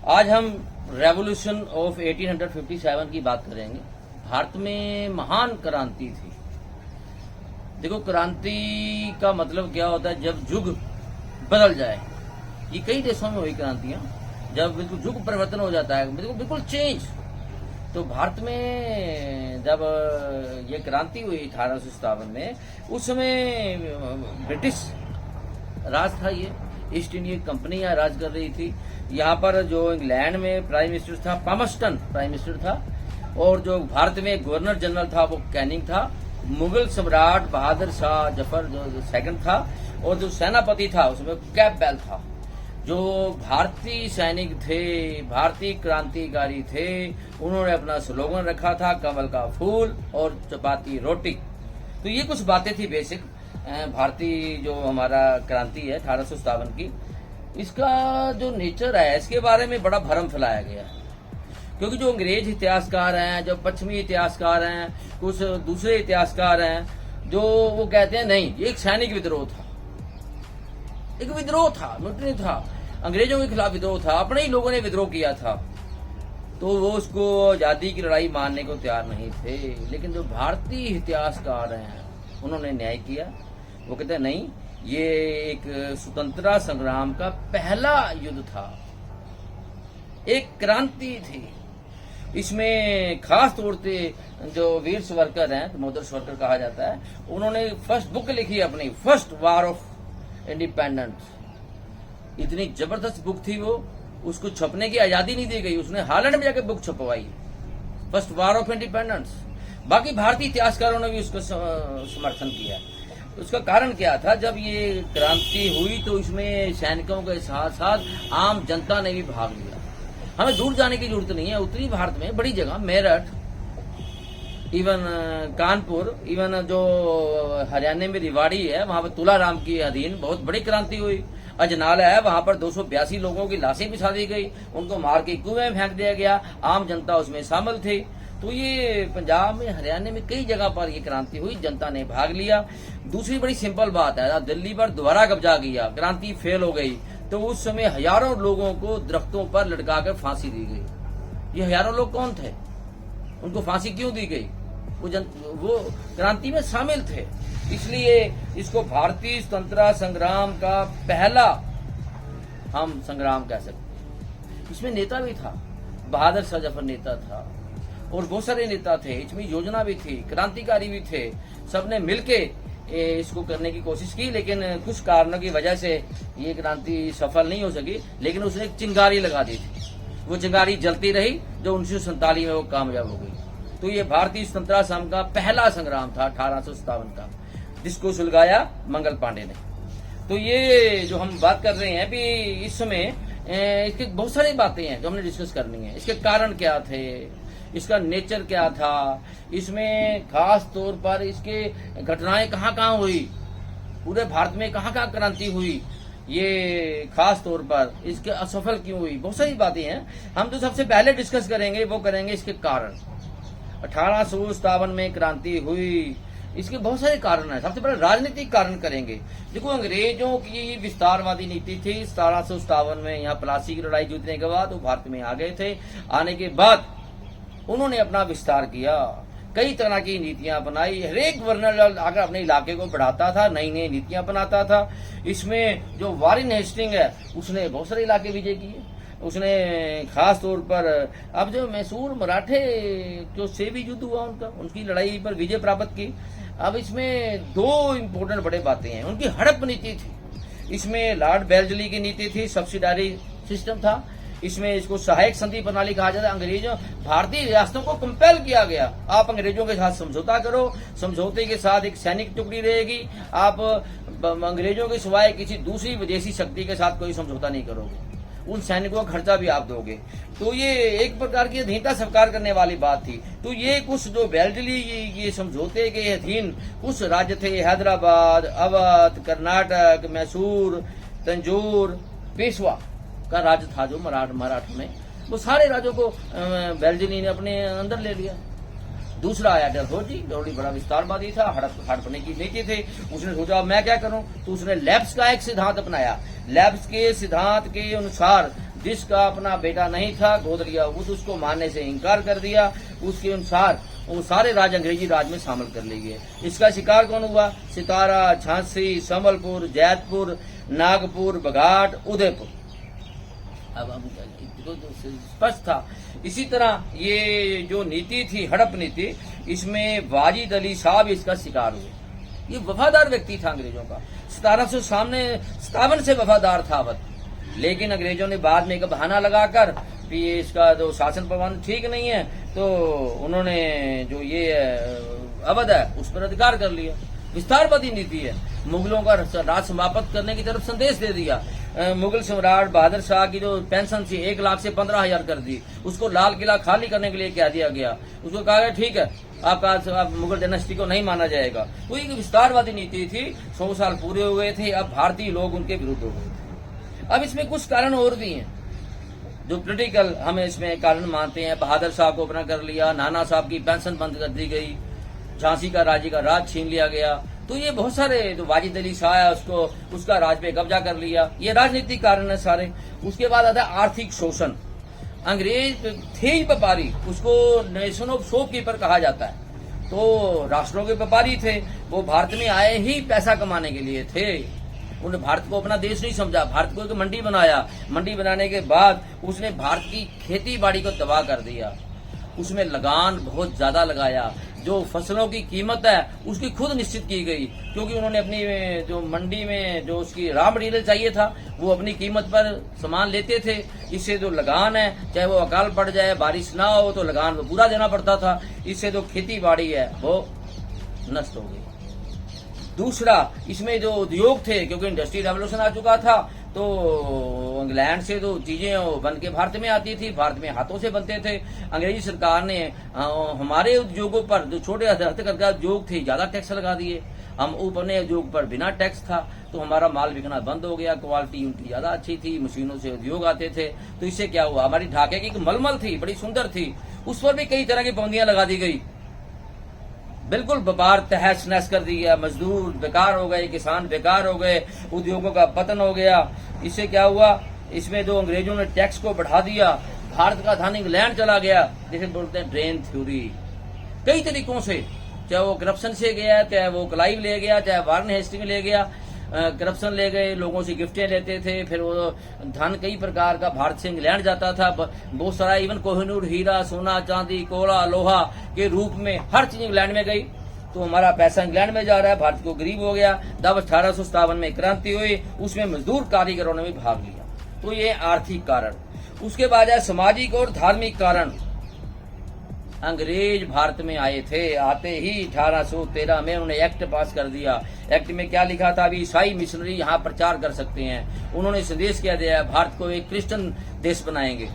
आज हम revolution of 1857 की बात करेंगे। भारत में महान क्रांति थी। देखो, क्रांति का मतलब क्या होता है? जब युग बदल जाए। ये कई देशों में हुई क्रांतियां, जब बिल्कुल युग परिवर्तन हो जाता है, बिल्कुल चेंज। तो भारत में जब ये क्रांति हुई 1857 में, उस समय ब्रिटिश राज था। ये ईस्ट इंडिया कंपनी यहाँ राज कर रही थी। यहाँ पर जो इंग्लैंड में प्राइम मिनिस्टर था, पामस्टन प्राइम मिनिस्टर था, और जो भारत में गवर्नर जनरल था वो कैनिंग था। मुगल सम्राट बहादुर शाह जफर जो सेकंड था, और जो सेनापति था उसमें कैंपबेल था। जो भारतीय सैनिक थे, भारतीय क्रांतिकारी थे, उन्होंने अपना स्लोगन रखा था, कमल का फूल और चपाती रोटी। तो ये कुछ बातें थी बेसिक भारतीय जो हमारा क्रांति है 1857 की। इसका जो नेचर है, इसके बारे में बड़ा भ्रम फैलाया गया है। क्योंकि जो अंग्रेज इतिहासकार हैं, जो पश्चिमी इतिहासकार हैं, कुछ दूसरे इतिहासकार हैं, जो वो कहते हैं नहीं, ये एक सैनिक विद्रोह था, एक विद्रोह था, मिलिट्री था, अंग्रेजों के खिलाफ विद्रोह था, अपने ही लोगों ने विद्रोह किया था। तो वो उसको आजादी की लड़ाई मानने को तैयार नहीं थे। लेकिन जो भारतीय इतिहासकार हैं, उन्होंने न्याय किया। वो कहते हैं नहीं, ये एक स्वतंत्रता संग्राम का पहला युद्ध था, एक क्रांति थी। इसमें खास तौर से जो वीर सावरकर हैं, दामोदर सावरकर कहा जाता है, उन्होंने फर्स्ट बुक लिखी अपनी, फर्स्ट वार ऑफ इंडिपेंडेंस। इतनी जबरदस्त बुक थी वो, उसको छपने की आजादी नहीं दी गई। उसने हालैंड में जाकर बुक छपवाई, फर्स्ट वार ऑफ इंडिपेंडेंस। बाकी भारतीय इतिहासकारों ने भी उसको समर्थन किया। उसका कारण क्या था? जब ये क्रांति हुई तो इसमें सैनिकों के साथ साथ आम जनता ने भी भाग लिया। हमें दूर जाने की जरूरत नहीं है। उत्तरी भारत में बड़ी जगह, मेरठ, इवन कानपुर, इवन जो हरियाणा में रेवाड़ी है, वहां पर तुलाराम की अधीन बहुत बड़ी क्रांति हुई। अजनाला है, वहां पर 282 लोगों की लाशें बिछा दी गई, उनको मार के कुएं में फेंक दिया गया। आम जनता उसमें शामिल थी। तो ये पंजाब में, हरियाणा में कई जगह पर ये क्रांति हुई, जनता ने भाग लिया। दूसरी बड़ी सिंपल बात है, दिल्ली पर दोबारा कब्जा किया, क्रांति फेल हो गई, तो उस समय हजारों लोगों को दरख्तों पर लटकाकर फांसी दी गई। ये हजारों लोग कौन थे? उनको फांसी क्यों दी गई? वो क्रांति में शामिल थे। इसलिए इसको भारतीय स्वतंत्रता संग्राम का पहला हम संग्राम कह सकते। इसमें नेता भी था, बहादुर शाह जफर नेता था, और बहुत सारे नेता थे। इसमें योजना भी थी, क्रांतिकारी भी थे। सबने मिलके इसको करने की कोशिश की, लेकिन कुछ कारणों की वजह से ये क्रांति सफल नहीं हो सकी। लेकिन उसने एक चिंगारी लगा दी थी, वो चिंगारी जलती रही, जो 1947 में वो कामयाब हो गई। तो ये भारतीय स्वतंत्रता संग्राम का पहला संग्राम था 1857 का, जिसको सुलगाया मंगल पांडे ने। तो ये जो हम बात कर रहे हैं अभी इस समय, इसके बहुत सारी बातें हैं जो हमने डिस्कस करनी है। इसके कारण क्या थे, इसका नेचर क्या था, इसमें खास तौर पर इसके घटनाएं कहाँ कहाँ हुई, पूरे भारत में कहाँ कहाँ क्रांति हुई, ये खास तौर पर इसके असफल क्यों हुई, बहुत सारी बातें हैं। हम तो सबसे पहले डिस्कस करेंगे, वो करेंगे इसके कारण। 1857 में क्रांति हुई, इसके बहुत सारे कारण हैं। सबसे पहले राजनीतिक कारण करेंगे। देखो, अंग्रेजों की विस्तारवादी नीति थी। 1757 में यहाँ प्लासी की लड़ाई जीतने के बाद वो भारत में आ गए थे। आने के बाद उन्होंने अपना विस्तार किया, कई तरह की नीतियां बनाई। हर एक गवर्नर आकर अपने इलाके को बढ़ाता था, नई नई नीतियां बनाता था। इसमें जो वारेन हेस्टिंग है, उसने बहुत सारे इलाके विजय किए। उसने खास तौर पर, अब जो मैसूर मराठे जो से भी युद्ध हुआ उनका, उनकी लड़ाई पर विजय प्राप्त की। अब इसमें दो इम्पोर्टेंट बड़े बातें हैं। उनकी हड़प नीति थी, इसमें लॉर्ड बेल्जली की नीति थी, सब्सिडारी सिस्टम था। इसमें इसको सहायक संधि प्रणाली कहा जाता है। अंग्रेजों, भारतीय रियासतों को कंपेल किया गया, आप अंग्रेजों के साथ समझौता करो, समझौते के साथ एक सैनिक टुकड़ी रहेगी, आप अंग्रेजों के सिवाय किसी दूसरी विदेशी शक्ति के साथ कोई समझौता नहीं करोगे, उन सैनिकों का खर्चा भी आप दोगे। तो ये एक प्रकार की अधीनता स्वीकार करने वाली बात थी। तो ये कुछ जो बेल्जली ये समझौते के अधीन कुछ राज्य थे, हैदराबाद, अवध, कर्नाटक, मैसूर, तंजौर, पेशवा का राज्य था जो मराठा में, वो सारे राज्यों को बेल्जली ने अपने अंदर ले लिया। दूसरा आया डलहौजी, डलहौजी बड़ा विस्तारवादी था, हड़पने की नीति थे। उसने सोचा मैं क्या करूं, तो उसने लैब्स का एक सिद्धांत अपनाया। लैब्स के सिद्धांत के अनुसार जिसका अपना बेटा नहीं था गोद लिया उसको मारने से इनकार कर दिया। उसके अनुसार वो सारे राज अंग्रेजी राज में शामिल कर लिए गए। इसका शिकार कौन हुआ? सितारा, झांसी, संबलपुर, जैतपुर, नागपुर, बघाट, उदयपुर। अब हम स्पष्ट था। इसी तरह ये जो नीति थी, हड़प नीति, इसमें वाजिद अली साहब इसका शिकार हुए। ये वफादार व्यक्ति था अंग्रेजों का, 1757 से वफादार था अवध। लेकिन अंग्रेजों ने बाद में एक बहाना लगाकर कि ये इसका जो शासन प्रबंध ठीक नहीं है, तो उन्होंने जो ये अवध है उस पर अधिकार कर लिया। विस्तारवादी नीति है। मुगलों का राज समाप्त करने की तरफ संदेश दे दिया। मुगल सम्राट बहादुर शाह की जो पेंशन थी 1 लाख से 15,000 कर दी। उसको लाल किला खाली करने के लिए कह दिया गया। उसको कहा गया ठीक है, आप मुगल डायनेस्टी को नहीं माना जाएगा। तो एक विस्तारवादी नीति थी। 100 साल पूरे हुए थे, अब भारतीय लोग उनके विरुद्ध हो गए थे। अब इसमें कुछ कारण और भी हैं जो पॉलिटिकल हम इसमें कारण मानते हैं। बहादुर शाह को अपना कर लिया, नाना साहब की पेंशन बंद कर दी गई, झांसी का राज्य का राज छीन लिया गया। तो ये बहुत सारे, जो वाजिद अली शाह है उसका राज पे कब्जा कर लिया। ये राजनीतिक कारण है सारे। उसके बाद आता है आर्थिक शोषण। अंग्रेज थे ही व्यापारी, उसको नेशन ऑफ शॉपकीपर कहा जाता है। तो राष्ट्रों के व्यापारी थे, वो भारत में आए ही पैसा कमाने के लिए थे। उन्होंने भारत को अपना देश नहीं समझा, भारत को एक मंडी बनाया। मंडी बनाने के बाद उसने भारत की खेती बाड़ी को तबाह कर दिया। उसमें लगान बहुत ज्यादा लगाया। जो फसलों की कीमत है उसकी खुद निश्चित की गई, क्योंकि उन्होंने अपनी जो मंडी में जो उसकी रॉ मटेरियल चाहिए था वो अपनी कीमत पर सामान लेते थे। इससे जो लगान है, चाहे वो अकाल पड़ जाए, बारिश ना हो, तो लगान तो पूरा देना पड़ता था। इससे जो खेती बाड़ी है वो नष्ट हो गई। दूसरा, इसमें जो उद्योग थे, क्योंकि इंडस्ट्री रेवोल्यूशन आ चुका था, तो इंग्लैंड से जो चीजें बन के भारत में आती थी, भारत में हाथों से बनते थे। अंग्रेजी सरकार ने हमारे उद्योगों पर, जो छोटे हस्तकरघा उद्योग थे, ज्यादा टैक्स लगा दिए। हम अपने उद्योग पर बिना टैक्स था, तो हमारा माल बिकना बंद हो गया। क्वालिटी उनकी ज्यादा अच्छी थी, मशीनों से उद्योग आते थे। तो इससे क्या हुआ, हमारी ढाके की मलमल थी, बड़ी सुंदर थी, उस पर भी कई तरह की पाबंदियां लगा दी गई। बिल्कुल व्यापार तहस नहस कर दिया। मजदूर बेकार हो गए, किसान बेकार हो गए, उद्योगों का पतन हो गया। इससे क्या हुआ, इसमें जो अंग्रेजों ने टैक्स को बढ़ा दिया, भारत का धन इंग्लैंड चला गया, जिसे बोलते हैं ड्रेन थ्योरी। कई तरीकों से, चाहे वो करप्शन से गया, चाहे वो क्लाइव ले गया, चाहे वारन हेस्टिंग ले गया। करप्शन ले गए, लोगों से गिफ्टें लेते थे, फिर वो धन कई प्रकार का भारत से इंग्लैंड जाता था। बहुत सारा, इवन कोहिनूर हीरा, सोना, चांदी, कोला, लोहा के रूप में हर चीज इंग्लैंड में गई। तो हमारा पैसा इंग्लैंड में जा रहा है, भारत को गरीब हो गया। तब 1857 में क्रांति हुई, उसमें मजदूर कारीगरों ने भी भाग लिया। तो ये आर्थिक कारण। उसके बाद है सामाजिक और धार्मिक कारण। अंग्रेज भारत में आए थे, आते ही 1813 में उन्होंने एक्ट पास कर दिया। एक्ट में क्या लिखा था, अभी ईसाई मिशनरी यहाँ प्रचार कर सकते हैं। उन्होंने संदेश क्या दिया, भारत को एक क्रिश्चियन देश बनाएंगे।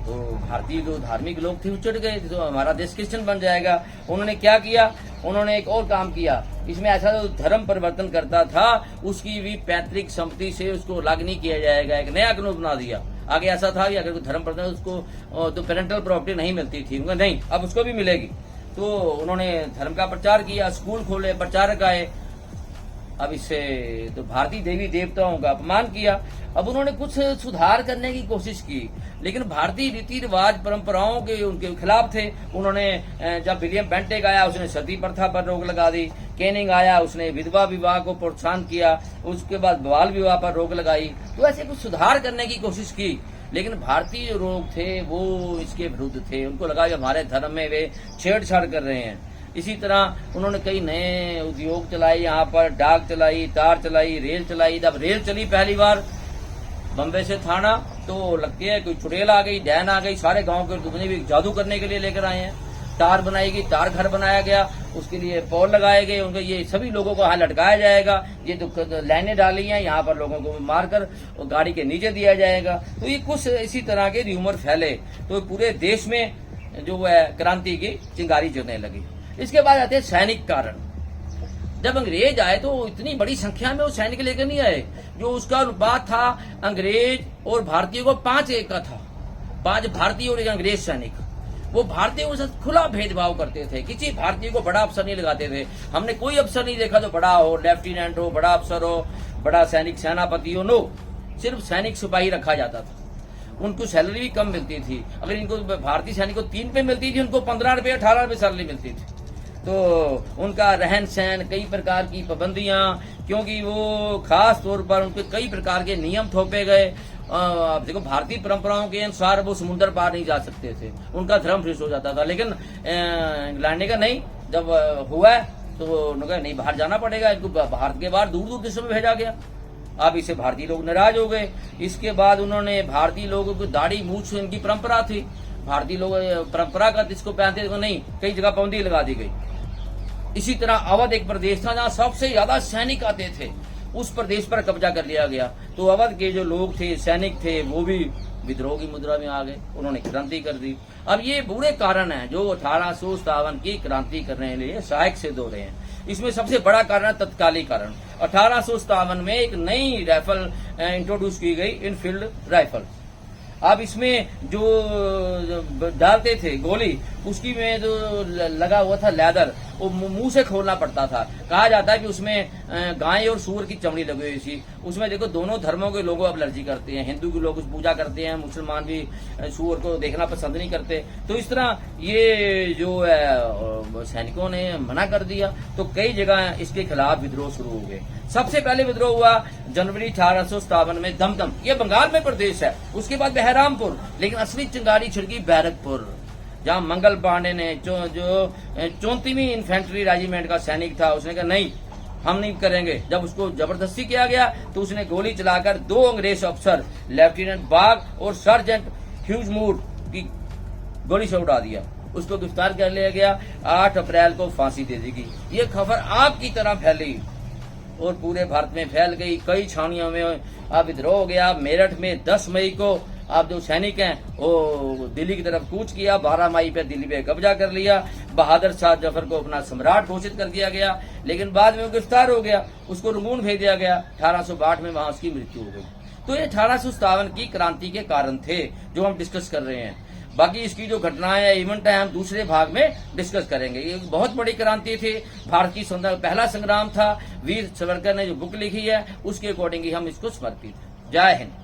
तो भारतीय जो धार्मिक लोग थे वो चिढ़ गए, तो हमारा देश क्रिश्चियन बन जाएगा। उन्होंने क्या किया, उन्होंने एक और काम किया। इसमें ऐसा जो धर्म परिवर्तन करता था उसकी भी पैतृक संपत्ति से उसको अलग नहीं किया जाएगा, एक नया कानून बना दिया। आगे ऐसा था कि अगर कोई धर्म परिवर्तन उसको तो पेरेंटल प्रॉपर्टी नहीं मिलती थी, नहीं, अब उसको भी मिलेगी। तो उन्होंने धर्म का प्रचार किया, स्कूल खोले, प्रचारक आए। अब इससे तो भारतीय देवी देवताओं का अपमान किया। अब उन्होंने कुछ सुधार करने की कोशिश की, लेकिन भारतीय रीति रिवाज परंपराओं के उनके खिलाफ थे। उन्होंने, जब विलियम बेंटिक आया उसने सती प्रथा पर रोक लगा दी। कैनिंग आया, उसने विधवा विवाह को प्रोत्साहन किया। उसके बाद बाल विवाह पर रोक लगाई। तो ऐसे कुछ सुधार करने की कोशिश की, लेकिन भारतीय जो लोग थे वो इसके विरुद्ध थे। उनको लगा कि हमारे धर्म में वे छेड़छाड़ कर रहे हैं। इसी तरह उन्होंने कई नए उद्योग चलाए, यहाँ पर डाक चलाई, तार चलाई, रेल चलाई। जब रेल चली पहली बार बम्बे से थाना, तो लगती है कोई चुड़ैल आ गई, डैन आ गई, सारे गांव के दुगने भी जादू करने के लिए लेकर आए हैं। तार बनाई गई, तार घर बनाया गया, उसके लिए पोल लगाए गए, उनके ये सभी लोगों को यहाँ लटकाया जाएगा। ये तो लाइनें डाली हैं, यहाँ पर लोगों को मारकर गाड़ी के नीचे दिया जाएगा। तो ये कुछ इसी तरह के र्यूमर फैले, तो पूरे देश में जो है क्रांति की चिंगारी जलने लगी। इसके बाद आते हैं सैनिक कारण। जब अंग्रेज आए तो इतनी बड़ी संख्या में वो सैनिक लेकर नहीं आए। जो उसका अनुपात था अंग्रेज और भारतीयों को 5-1 का था। 5 भारतीय और 1 अंग्रेज सैनिक। वो भारतीयों के साथ खुला भेदभाव करते थे, किसी भारतीय को बड़ा अफसर नहीं लगाते थे। हमने कोई अफसर नहीं देखा जो बड़ा हो, लेफ्टिनेंट हो, बड़ा अफसर हो, बड़ा सैनिक सेनापति हो, नो, सिर्फ सैनिक सिपाही रखा जाता था। उनको सैलरी भी कम मिलती थी। अगर इनको भारतीय सैनिक को 3 पे मिलती थी, उनको 15 रुपये 18 रुपये सैलरी मिलती थी। तो उनका रहन सहन, कई प्रकार की पाबंदियां, क्योंकि वो खास तौर पर उनके कई प्रकार के नियम थोपे गए। अब देखो, भारतीय परंपराओं के अनुसार वो समुद्र पार नहीं जा सकते थे, उनका धर्म भ्रष्ट हो जाता था। लेकिन इंग्लैंड का नहीं, जब हुआ तो उन्होंने कहा नहीं, बाहर जाना पड़ेगा, इनको भारत के बाहर दूर दूर देशों में भेजा गया। अब इससे भारतीय लोग नाराज हो गए। इसके बाद उन्होंने भारतीय लोगों को दाढ़ी मूछ इनकी परंपरा थी, भारतीय लोग परंपरागत इसको पहनते थे, नहीं, कई जगह पाबंदी लगा दी गई। इसी तरह अवध एक प्रदेश था जहां सबसे ज्यादा सैनिक आते थे, उस प्रदेश पर कब्जा कर लिया गया। तो अवध के जो लोग थे, सैनिक थे, वो भी विद्रोह की मुद्रा में आ गए, उन्होंने क्रांति कर दी। अब ये बुरे कारण हैं जो 1857 की क्रांति करने के लिए सहायक सिद्ध हो रहे हैं। इसमें सबसे बड़ा कारण है तत्कालीन कारण। 1857 में एक नई राइफल इंट्रोड्यूस की गई, इनफील्ड राइफल। अब इसमें जो डालते थे गोली, उसकी में जो लगा हुआ था लेदर, वो मुंह से खोलना पड़ता था। कहा जाता है कि उसमें गाय और सूअर की चमड़ी लगी हुई थी। उसमें देखो, दोनों धर्मों के लोग अब एलर्जी करते हैं, हिंदू के लोग पूजा करते हैं, मुसलमान भी सूअर को देखना पसंद नहीं करते। तो इस तरह ये जो है सैनिकों ने मना कर दिया, तो कई जगह इसके खिलाफ विद्रोह शुरू हो गए। सबसे पहले विद्रोह हुआ जनवरी 1857 में दमदम, ये बंगाल में प्रदेश है। उसके बाद बहरामपुर, लेकिन असली चिंगारी छिड़की बैरकपुर, जहां मंगल पांडे ने जो 34वीं इन्फेंट्री रेजिमेंट का सैनिक था, उसने कहा नहीं, हम नहीं करेंगे। जब उसको जबरदस्ती किया गया तो उसने गोली चलाकर 2 अंग्रेज अफसर, लेफ्टिनेंट बाग और सर्जेंट ह्यूजमूर की गोली से उड़ा दिया। उसको गिरफ्तार कर लिया गया। 8 अप्रैल को फांसी दे दी गई। ये खबर आग की तरह फैली और पूरे भारत में फैल गई। कई छावनियों में अब विद्रोह हो गया। मेरठ में 10 मई को अब जो सैनिक हैं वो दिल्ली की तरफ कूच किया। 12 मई पे दिल्ली पे कब्जा कर लिया। बहादुर शाह जफर को अपना सम्राट घोषित कर दिया गया, लेकिन बाद में वो गिरफ्तार हो गया, उसको रंगून भेज दिया गया। 1862 में वहां उसकी मृत्यु हो गई। तो ये 1857 की क्रांति के कारण थे जो हम डिस्कस कर रहे हैं। बाकी इसकी जो घटनाएं है, इवेंट है, हम दूसरे भाग में डिस्कस करेंगे। ये बहुत बड़ी क्रांति थी, भारत की पहला संग्राम था। वीर सावरकर ने जो बुक लिखी है उसके अकॉर्डिंग ही हम इसको समर्पित। जय हिंद।